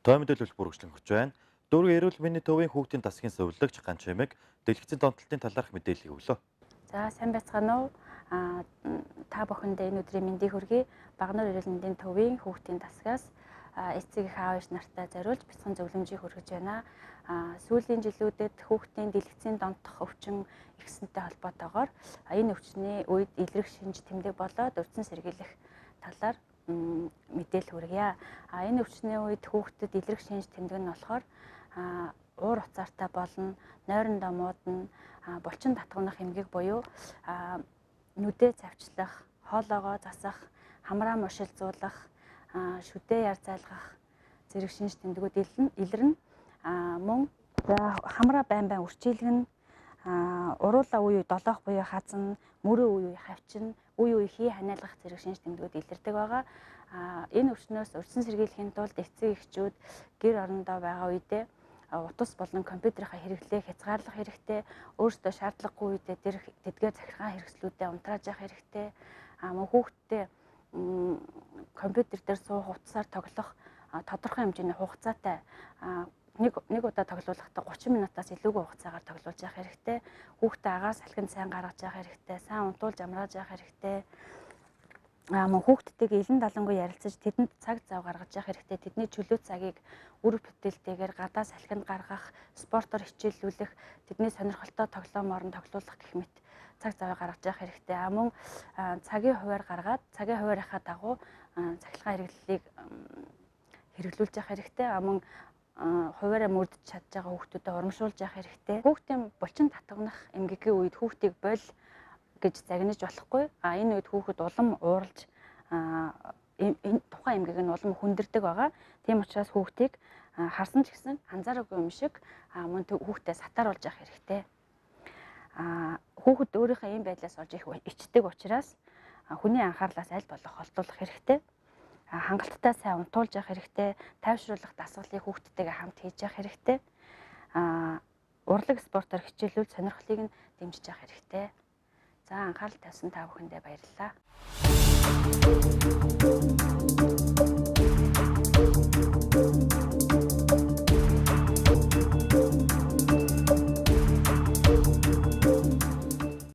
Той мэдээлэл бүрэгчлэн хүрч байна. Дүүрэг эрүүл мэндийн төвийн хүүхдийн засгийн зөвлөгч Ган Чимэг дэлгэцийн донтолтын талаарх мэдээллийг өглөө. За сайн байцгаана уу? Та бүхэнд энэ өдрийн мэндийг хүргэе. Багнуур эрүүл мэндийн төвийн хүүхдийн засгаас эцэг эх аав ээж нартай зориулж бяцхан зөвлөмжийг хүргэж байна. Сүүлийн жилүүдэд хүүхдийн дэлгэцийн донтох өвчин ихсэнтэй холбоотойгоор энэ өвчний үед илрэх шинж тэмдэг болоод урьдчилан сэргийлэх талаар мэдээлэл хүргье. Энэ өвчний үед хүүхдэд илрэх шинж тэмдэг нь болохоор уур уцаартай болно, нойрондоо муудна, булчин татгамнах эмгэг буюу нүдээ цавчлах, хоолоогоо засах, хамраа мушилзуулах, шүдээ яр зайлгах зэрэг шинж тэмдгүүд илэрнэ. Мөн хамраа байн байн үрчийлгэн, уруулаа үе үе долоох буюу хазан, мөрөө үе үе хавчин, үе үе хий ханиалгах зэрэг шинж тэмдгүүд илэрдэг байгаа. Энэ өвчнөөс урьдчилан сэргийлэхийн тулд эцэг эхчүүд гэр орондоо байгаа үедээ утас болон компьютерийнхаа хэрэглээг хязгаарлах хэрэгтэй. Өөрсдөө шаардлагагүй үедээ тэдгээр захиргаан хэрэгслүүдэд унтрааж явах хэрэгтэй. Мөн хүүхдтэй компьютер дээр суух, утасаар тоглох тодорхой хэмжээний хугацаатай нэг удаа тоглуулахдаа 30 минутаас илүүгүй хугацаагаар тоглуулж явах хэрэгтэй. Хүүхдээ агаас салхинд сайн гаргаж явах хэрэгтэй. Сайн унтуулж амрааж явах хэрэгтэй. Мөн хүүхдтэйгээ илэн далангүй ярилцаж тэдэнд цаг зав гаргаж явах хэрэгтэй. Тэдний чөлөө цагийг үр бүтээлтэйгээр гадаа салхинд гаргах, спортоор хичээллүүлэх, тэдний сонирхолтой тоглоомоор нь тоглуулах гэх мэт цаг завыг гаргаж явах хэрэгтэй. Мөн цагийн хуваар гаргаад цагийн хуваарийнхаа дагуу цахилгаан хэрэглэлийг хэрэглүүлж явах хэрэгтэй. Мөн хуваараа мөрдөж чадж байгаа хүүхдүүдэд урамшуулж явах хэрэгтэй. Хүүхдийн булчин татгамнах эмгэгийн үед хүүхдийг бол гэж загнаж болохгүй. Энэ үед хүүхэд улам ууралж энэ тухайн эмгэг нь улам хүндэрдэг байгаа. Тийм учраас хүүхдийг харсан ч гэсэн анзаараагүй юм шиг мөн хүүхдээ сатааруулж явах хэрэгтэй. Хүүхэд өөрийнхөө ийм байдлаас олж их ичдэг учраас хүний анхаарлаас аль болох холдуулах хэрэгтэй. Хангалттай сайн унтуулж явах хэрэгтэй. Тайвшруулах дасгалыг хүүхдтэйгээ хамт хийж явах хэрэгтэй. Урлаг спортоор хичээлүүл сонирхлыг нь дэмжиж явах хэрэгтэй. За анхаарал тавьсан та бүхэндээ баярлалаа.